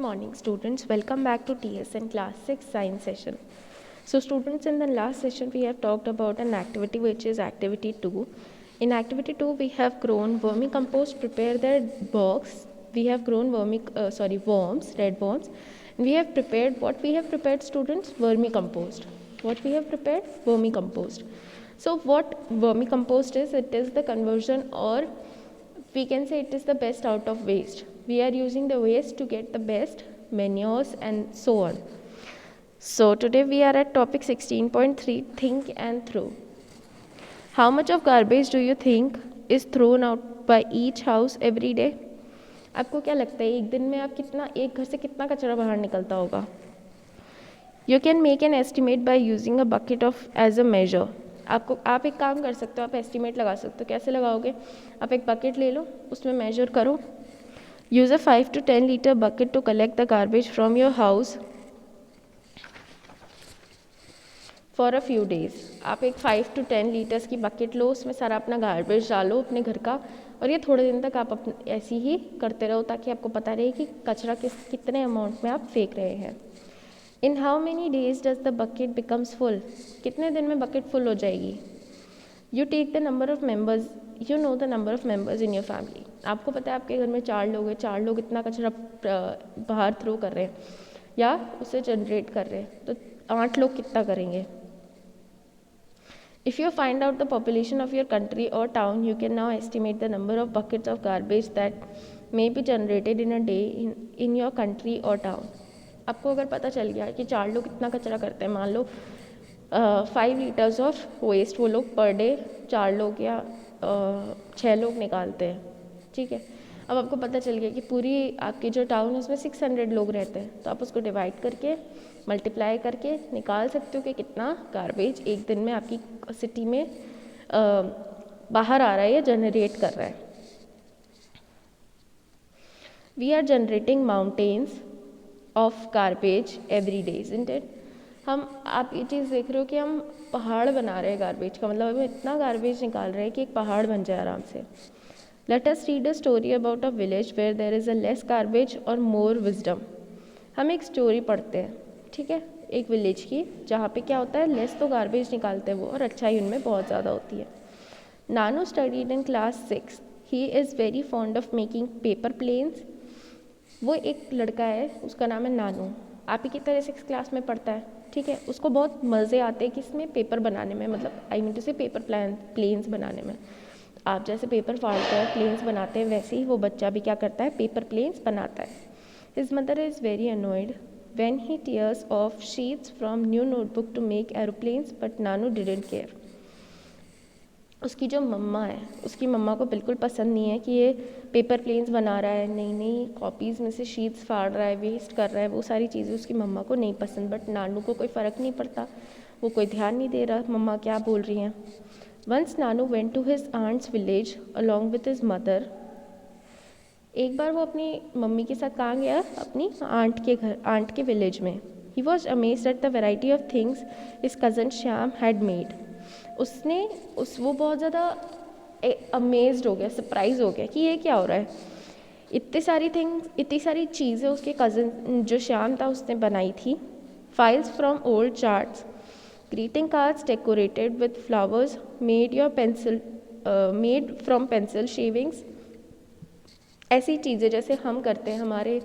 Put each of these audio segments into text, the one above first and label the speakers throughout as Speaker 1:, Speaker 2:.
Speaker 1: Morning students, welcome back to TSN class 6 science session. So students, in the last session we have talked about an activity which is activity 2. In activity 2 we have grown vermicompost, prepare their box. We have grown worms, red worms. We have prepared, what we have prepared students? Vermicompost. What we have prepared? Vermicompost. So what vermicompost is? It is the conversion, or we can say it is the best out of waste. We are using the waste to get the best manures and so on. So today we are at topic 16.3, think and throw. How much of garbage do you think is thrown out by each house every day? आपको क्या लगता है एक दिन में आप कितना, एक घर से कितना कचरा बाहर निकलता होगा? You can make an estimate by using a bucket of as a measure. आप एक काम कर सकते हो, आप एस्टिमेट लगा सकते हो. कैसे लगाओगे? आप एक बकेट ले लो, उसमें मेजर करो. Use a 5 to 10 litre bucket to collect the garbage from your house for a few days. आप एक 5 to 10 लीटर्स की बकेट लो, उसमें सारा अपना गार्बेज डालो अपने घर का, और ये थोड़े दिन तक आप ऐसे ही करते रहो ताकि आपको पता रहे कि कचरा कितने अमाउंट में आप फेंक रहे हैं. In how many days does the bucket becomes full? कितने दिन में बकेट फुल हो जाएगी? You take the number of members, you know the number of members in your family. आपको पता है आपके घर में 4 लोग हैं, 4 लोग इतना कचरा बाहर थ्रो कर रहे हैं या उसे जनरेट कर रहे हैं, तो 8 लोग कितना करेंगे? If you find out the population of your country or town, you can now estimate the number of buckets of garbage that may be generated in a day in your country or town. आपको अगर पता चल गया कि 4 लोग कितना कचरा करते हैं, मान लो 5 लीटर्स ऑफ वेस्ट वो लोग पर डे 4 लोग या 6 लोग निकालते हैं, ठीक है. अब आपको पता चल गया कि पूरी आपकी जो टाउन है उसमें 600 लोग रहते हैं, तो आप उसको डिवाइड करके मल्टीप्लाई करके निकाल सकते हो कि कितना गार्बेज एक दिन में आपकी सिटी में बाहर आ रहा है या जनरेट कर रहा है. We are generating mountains of garbage every day, isn't it? आप ये चीज़ देख रहे हो कि हम पहाड़ बना रहे हैं गार्बेज का, मतलब हम इतना गार्बेज निकाल रहे हैं कि एक पहाड़ बन जाए आराम से. Let us read a story about a village where there is a less garbage और मोर विजडम. हम एक स्टोरी पढ़ते हैं, ठीक है, एक विलेज की, जहाँ पे क्या होता है, लेस तो गार्बेज निकालते हैं वो, और अच्छाई उनमें बहुत ज़्यादा होती है. Nanu studied in class 6. He is very fond of making paper planes. वो एक लड़का है, उसका नाम है नानू. आप ही की तरह 6 क्लास में पढ़ता है, ठीक है. उसको बहुत मज़े आते हैं किसमें? पेपर बनाने में, मतलब आई मीन टू से पेपर प्लेन्स बनाने में. आप जैसे पेपर फाड़ते हैं, प्लेन्स बनाते हैं, वैसे ही वो बच्चा भी क्या करता है? पेपर प्लेन्स बनाता है. His mother is very annoyed when he tears off sheets from new notebook to make aeroplanes, but Nanu didn't care. उसकी जो मम्मा है, उसकी मम्मा को बिल्कुल पसंद नहीं है कि ये पेपर प्लेन्स बना रहा है, नई नई कॉपीज़ में से शीट्स फाड़ रहा है, वेस्ट कर रहा है, वो सारी चीज़ें उसकी मम्मा को नहीं पसंद. बट नानू को कोई फ़र्क नहीं पड़ता, वो कोई ध्यान नहीं दे रहा मम्मा क्या बोल रही हैं. Once Nanu went to his aunt's village along with his mother. एक बार वो अपनी मम्मी के साथ कहाँ गया? अपनी आंट के विलेज में. He was amazed at the variety of things his cousin Shyam had made. वो बहुत ज़्यादा अमेज्ड हो गया, सरप्राइज हो गया कि ये क्या हो रहा है. इतनी सारी चीज़ें उसके कज़न जो श्याम था उसने बनाई थी. Files from old charts, greeting cards decorated with flowers, made from pencil shavings. ऐसी चीज़ें जैसे हम करते हैं, हमारे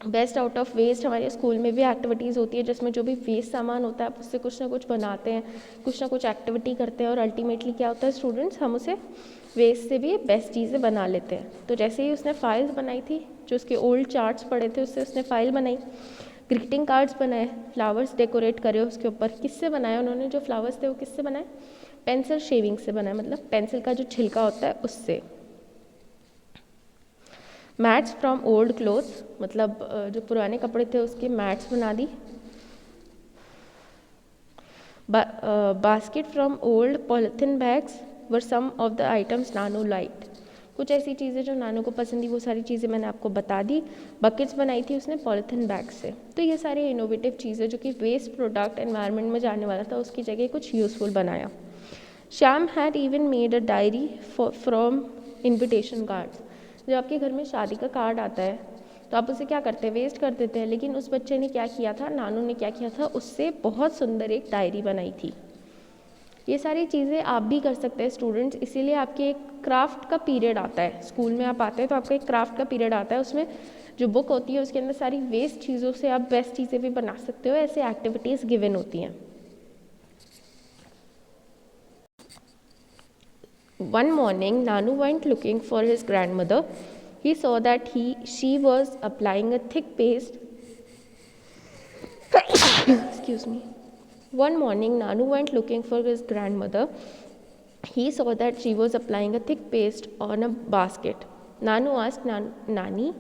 Speaker 1: बेस्ट आउट ऑफ वेस्ट, हमारे स्कूल में भी एक्टिविटीज़ होती है जिसमें जो भी वेस्ट सामान होता है आप उससे कुछ ना कुछ बनाते हैं, कुछ ना कुछ एक्टिविटी करते हैं, और अल्टीमेटली क्या होता है स्टूडेंट्स, हम उसे वेस्ट से भी बेस्ट चीज़ें बना लेते हैं. तो जैसे ही उसने फाइल्स बनाई थी, जो उसके ओल्ड चार्ट्स पड़े थे उससे उसने फाइल बनाई, ग्रीटिंग कार्ड्स बनाए, फ्लावर्स डेकोरेट करे उसके ऊपर. किससे बनाए उन्होंने? जो फ्लावर्स थे वो किससे बनाए? पेंसिल शेविंग से बनाए, मतलब पेंसिल का जो छिलका होता है उससे. मैट्स फ्रॉम ओल्ड क्लोथ्स, मतलब जो पुराने कपड़े थे उसके मैट्स बना दी. Basket from old polythene bags were some of the items Nanu liked. कुछ ऐसी चीज़ें जो नानू को पसंद थी वो सारी चीज़ें मैंने आपको बता दी. बकेट्स बनाई थी उसने पॉलिथीन बैग से. तो ये सारी इनोवेटिव चीज़ें जो कि वेस्ट प्रोडक्ट एनवायरनमेंट में जाने वाला था उसकी जगह कुछ यूज़फुल बनाया. Shyam had even made a diary from invitation cards. जब आपके घर में शादी का कार्ड आता है तो आप उसे क्या करते हैं, वेस्ट कर देते हैं। लेकिन उस बच्चे ने क्या किया था, नानू ने क्या किया था, उससे बहुत सुंदर एक डायरी बनाई थी। ये सारी चीज़ें आप भी कर सकते हैं स्टूडेंट्स, इसीलिए आपके एक क्राफ्ट का पीरियड आता है, स्कूल में आप आते हैं तो आपका एक क्राफ्ट का पीरियड आता है, उसमें जो बुक होती है उसके अंदर सारी वेस्ट चीज़ों से आप बेस्ट चीज़ें भी बना सकते हो, ऐसे एक्टिविटीज़ गिवन होती हैं। One morning, Nanu went looking for his grandmother. He saw that she was applying a thick paste. Excuse me. One morning, Nanu went looking for his grandmother. He saw that she was applying a thick paste on a basket. Nanu asked Nani,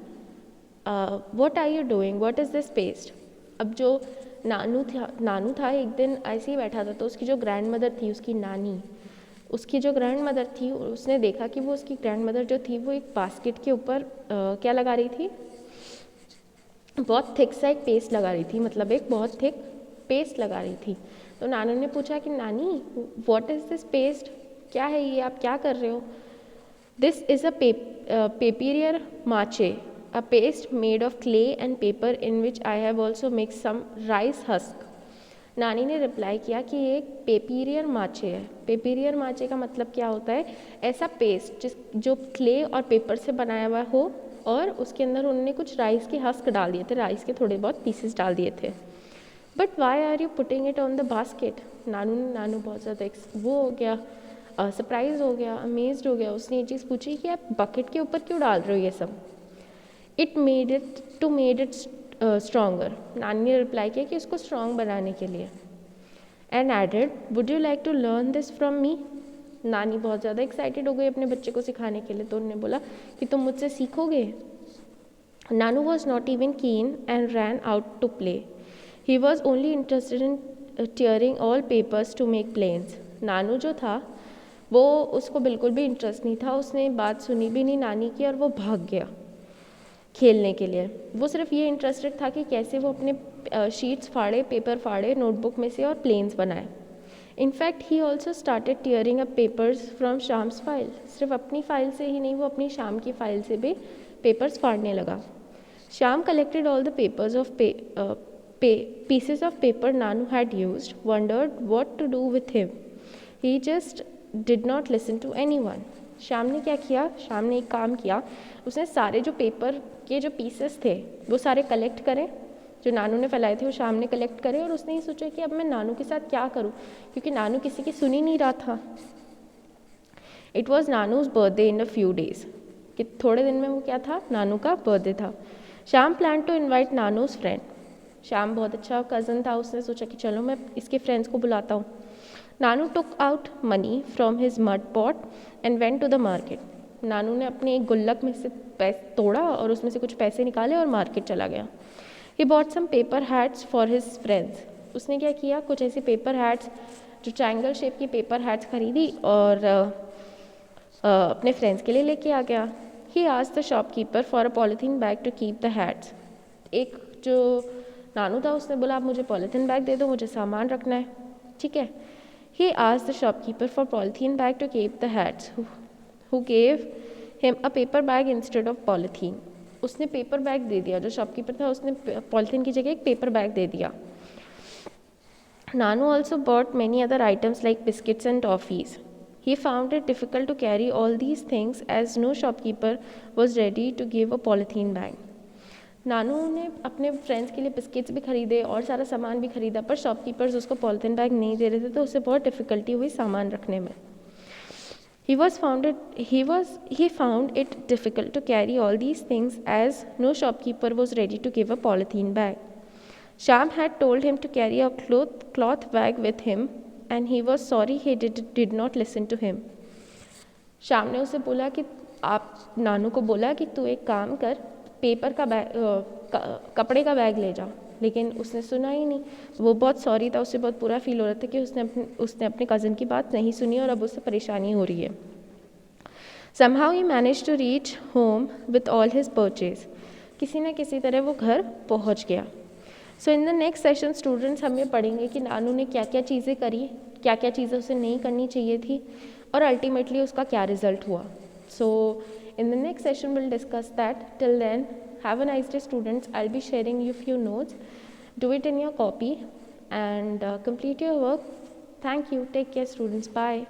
Speaker 1: what are you doing? What is this paste? अब जो नानू था एक दिन ऐसे ही बैठा था, तो उसकी जो ग्रैंड मदर थी, उसकी नानी, उसकी जो ग्रैंड मदर थी, उसने देखा कि वो उसकी ग्रैंड मदर जो थी वो एक बास्केट के ऊपर क्या लगा रही थी, बहुत थिक सा एक पेस्ट लगा रही थी, मतलब एक बहुत थिक पेस्ट लगा रही थी। तो नानू ने पूछा कि नानी, व्हाट इज़ दिस पेस्ट, क्या है ये, आप क्या कर रहे हो? This is a papier mache, a paste made of clay and paper in which I have also mixed some rice husk. नानी ने रिप्लाई किया कि ये एक पेपीरियर माचे है। पेपीरियर माचे का मतलब क्या होता है, ऐसा पेस्ट जो क्ले और पेपर से बनाया हुआ हो और उसके अंदर उन्होंने कुछ राइस के हस्क डाल दिए थे, राइस के थोड़े बहुत पीसेस डाल दिए थे। But why are you putting it on the basket? Nanu बहुत ज़्यादा वो हो गया, सरप्राइज हो गया, अमेज्ड हो गया। उसने ये चीज़ पूछी कि आप बकेट के ऊपर क्यों डाल रहे हो ये सब? It made it stronger. नानी ने रिप्लाई किया कि इसको स्ट्रॉन्ग बनाने के लिए। And added, would you like to learn this from me? नानी बहुत ज़्यादा एक्साइटेड हो गई अपने बच्चे को सिखाने के लिए, तो उन्होंने बोला कि तुम मुझसे सीखोगे। Nanu was not even keen and ran out to play. He was only interested in tearing all papers to make planes. Nanu जो था वो, उसको बिल्कुल भी इंटरेस्ट नहीं था, उसने बात सुनी भी नहीं नानी की और वो भाग गया खेलने के लिए। वो सिर्फ ये इंटरेस्टेड था कि कैसे वो अपने शीट्स फाड़े, पेपर फाड़े नोटबुक में से और प्लेन्स बनाए। In fact he also started tearing up papers from Sham's file. सिर्फ अपनी फाइल से ही नहीं, वो अपनी शाम की फाइल से भी पेपर्स फाड़ने लगा। शाम collected all the papers of pieces of paper Nanu had used, wondered what to do with him. He just did not listen to anyone. शाम ने क्या किया, शाम ने एक काम किया, उसने सारे जो पेपर के जो पीसेस थे वो सारे कलेक्ट करे, जो नानू ने फैलाए थे वो शाम ने कलेक्ट करे, और उसने ये सोचा कि अब मैं नानू के साथ क्या करूँ, क्योंकि नानू किसी की सुन ही नहीं रहा था। It was Nanu's birthday in a few days, कि थोड़े दिन में वो क्या था, नानू का बर्थडे था। शाम प्लान टू इन्वाइट नानूज फ्रेंड। शाम बहुत अच्छा कज़न था, उसने सोचा कि चलो मैं इसके फ्रेंड्स को बुलाता हूँ। Nanu took out money from his mud pot and went to the market. Nanu ने अपने एक गुल्लक में से पैसे तोड़ा और उसमें से कुछ पैसे निकाले और मार्केट चला गया। He bought some paper hats for his friends. उसने क्या किया, कुछ ऐसे पेपर हैट्स, जो ट्रायंगल शेप की पेपर हैट्स खरीदी और अपने फ्रेंड्स के लिए लेके आ गया। He asked the shopkeeper for a polythene bag to keep the hats. एक जो नानू था उसने बोला, आप मुझे पॉलीथीन बैग दे दो, मुझे सामान रखना है, ठीक है। He asked the shopkeeper for polythene bag to keep the hats, who gave him a paper bag instead of polythene. उसने पेपर बैग दे दिया, जो शॉपकीपर था उसने पॉलीथीन की जगह एक पेपर बैग दे दिया। Nanu also bought many other items like biscuits and toffees. He found it difficult to carry all these things as no shopkeeper was ready to give a polythene bag. नानू ने अपने friends के लिए biscuits भी खरीदे और सारा सामान भी खरीदा, पर शॉपकीपर्स उसको पॉलीथीन बैग नहीं दे रहे थे, तो उसे बहुत डिफ़िकल्टी हुई सामान रखने में। He found it difficult to carry all these things as no shopkeeper was ready to give a polythene bag. Sham had told him to carry a cloth bag with him and he was sorry he did not listen to him. शाम ने उसे बोला कि आप नानू को बोला कि तू एक काम कर, पेपर का बैग, कपड़े का बैग ले जा, लेकिन उसने सुना ही नहीं। वो बहुत सॉरी था, उसे बहुत बुरा फील हो रहा था कि उसने अपने कज़न की बात नहीं सुनी और अब उससे परेशानी हो रही है। Somehow he managed to reach home with all his purchase. किसी न किसी तरह वो घर पहुंच गया। So in the next session students हम ये पढ़ेंगे कि नानू ने क्या क्या चीज़ें करी, क्या क्या चीज़ें उसे नहीं करनी चाहिए थी और अल्टीमेटली उसका क्या रिजल्ट हुआ। So in the next session we'll discuss that. Till then, Have a nice day, students. I'll be sharing you few notes. Do it in your copy and complete your work. Thank you. Take care, students. Bye.